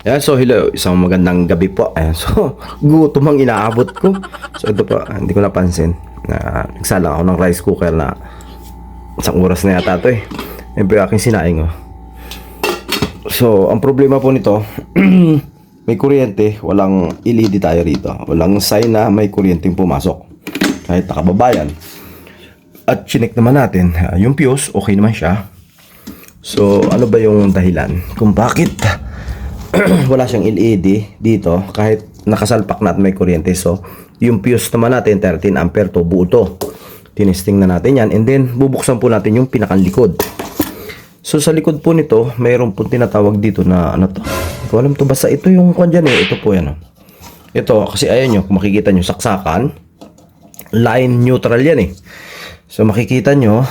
Ayan, so hello, isang magandang gabi po. Ayan, so gutom ang inaabot ko. So ito po, hindi ko napansin na nagsala ako ng rice cooker na isang oras na yata ito eh. Ayan po yung aking sinaing oh. So ang problema po nito, may kuryente, walang LED tayo rito. Walang sign na may kuryente pumasok. Kahit nakababayan. At chinek naman natin, yung fuse, okay naman siya. So ano ba yung dahilan kung bakit wala siyang LED dito kahit nakasalpak na at may kuryente? So yung fuse naman natin 13 ampere to, buo to. Tinesting na natin yan and then bubuksan po natin yung pinakalikod. So sa likod po nito mayroon po tinatawag dito na ano to, hindi ko alam to, basta ito yung kwan dyan eh. Ito po yan oh. Ito kasi ayan nyo, kung makikita nyo saksakan, line neutral yan eh. So makikita nyo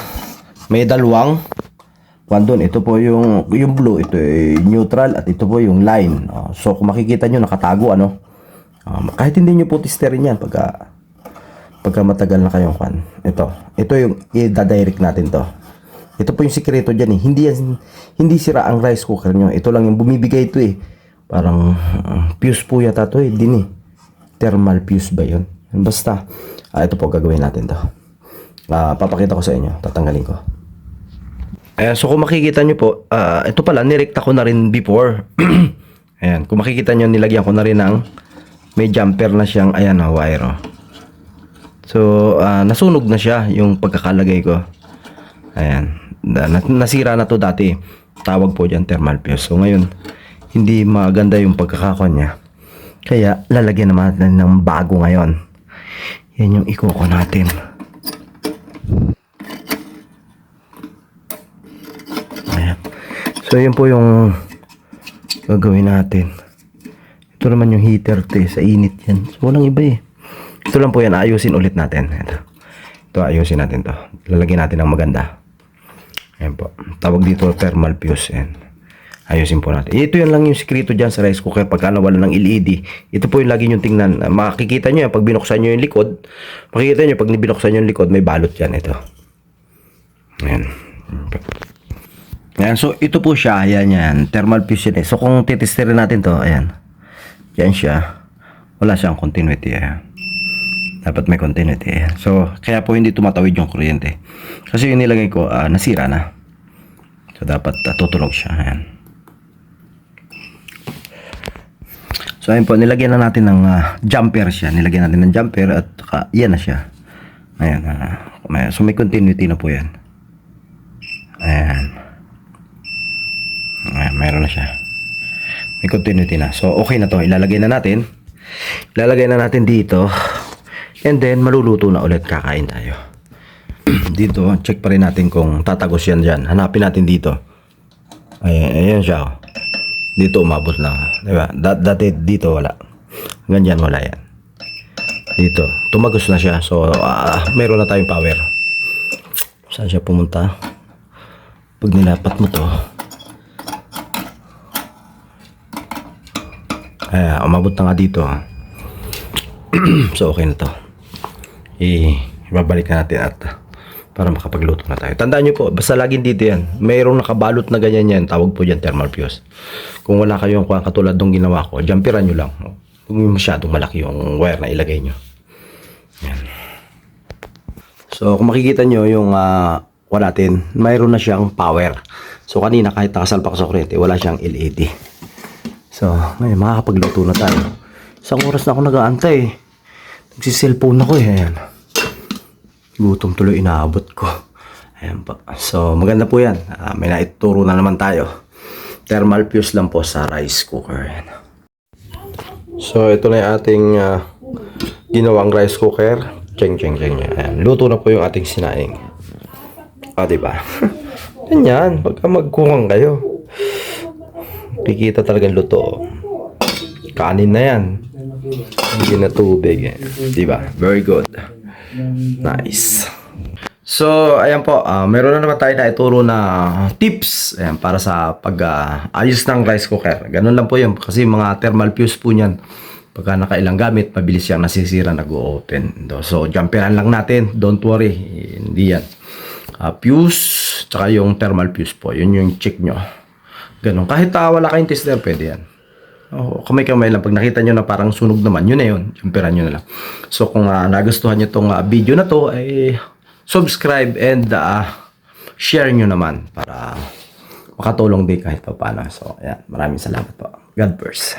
may dalawang kwan doon. Ito po yung blue, ito ay neutral at ito po yung line. So kung makikita nyo nakatago ano, kahit hindi nyo po testerin yan pagka matagal na kayong kwan. Ito yung i-direct natin to. Ito po yung sikreto dyan eh. Hindi sira ang rice cooker nyo. Ito lang yung bumibigay ito eh. Parang fuse po yata to eh. Din eh. Thermal fuse ba yun? Basta. Ito po gagawin natin to. Papakita ko sa inyo. Tatanggalin ko. Ayan, so kung makikita nyo po, ito pala, nirekta ko na rin before. Ayan, kung makikita nyo, nilagyan ko na rin ng may jumper na siyang, ayan o, wire o. So, nasunog na siya yung pagkakalagay ko. Ayan, nasira na to dati. Tawag po dyan, thermal fuse. So, ngayon, hindi maganda yung pagkakakon niya. Kaya, lalagyan naman natin ng bago ngayon. Yan yung ikoko natin. So yun po yung gagawin natin. Ito naman yung heater to eh, sa init yan. So walang iba eh. Ito lang po yan, ayusin ulit natin. Ito ayusin natin to. Lalagyan natin ng maganda. Ayan po. Tawag dito thermal fuse. Ayan. Ayusin po natin. Ito yan lang yung sikreto dyan sa rice cooker pagka nawala ng LED. Ito po yung lagi nyo tingnan. Makikita nyo yan pag binuksan nyo yung likod. Makikita nyo pag binuksan nyo yung likod may balot yan. Ito. Ayan. Ayan, so ito po siya, ayan, thermal fuse eh. So kung titesterin natin to, ayan, yan siya, wala siyang continuity, ayan. Dapat may continuity, ayan. So kaya po hindi tumatawid yung kuryente kasi yung nilagay ko, nasira na. So dapat tutunog siya, ayan. So ayan po, nilagyan na natin ng jumper siya, nilagyan natin ng jumper at yan na siya. Ayan, so may continuity na po yan. Ayan. Meron na siya. May continuity na. So, okay na to. Ilalagay na natin. Ilalagay na natin dito. And then, maluluto na ulit. Kakain tayo. Dito, check pa rin natin kung tatagos yan dyan. Hanapin natin dito. Ayan siya. Dito, umabot na. Diba? Dati dito, wala. Ganyan, wala yan. Dito, tumagos na siya. So, meron na tayong power. Saan siya pumunta? Pag nilapat mo to, umabot na nga dito. So okay na to. Ibabalik na natin at para makapagluto na tayo. Tandaan nyo po, basta laging dito yan. Mayroong nakabalot na ganyan yan. Tawag po dyan thermal fuse. Kung wala kayong katulad ng ginawa ko, jumperan nyo lang. Kung masyadong malaki yung wire na ilagay nyo. Yan. So kung makikita nyo yung natin, mayroon na siyang power. So kanina kahit nakasalpak sa kuryente, wala siyang LED. So, ngayon makakapagluto na tayo. Isang oras na ako nag-aantay. Nagsiselfone ako eh. Ayan. Gutom tuloy inaabot ko. Ayan pa. So, maganda po yan. May naituro na naman tayo. Thermal fuse lang po sa rice cooker. Ayan. So, ito na yung ating ginawang rice cooker. Cheng. Ayan. Luto na po yung ating sinaing. Diba? Ganyan. Pagka magkuhang kayo. Kikita talagang luto. Kanin na yan. Hindi na tubig. Diba? Very good. Nice. So, ayan po. Meron na naman tayo na ituro na tips. Ayan, para sa pag-ayos ng rice cooker. Ganun lang po yun. Kasi mga thermal fuse po niyan. Pagka nakailang gamit, mabilis siyang nasisira, nag-o-open. So, jumperan lang natin. Don't worry. Hindi yan. Fuse, tsaka yung thermal fuse po. Yun yung check nyo. Ganun. Kahit wala kayong tester, pwede yan. O, kamay-kamay lang. Pag nakita nyo na parang sunog naman, yun na yun. Jumperan nyo na lang. So, kung nagustuhan nyo tong video na to, ay subscribe and share nyo naman para makatulong din kahit pa paano. So, ayan. Maraming salamat po. God bless.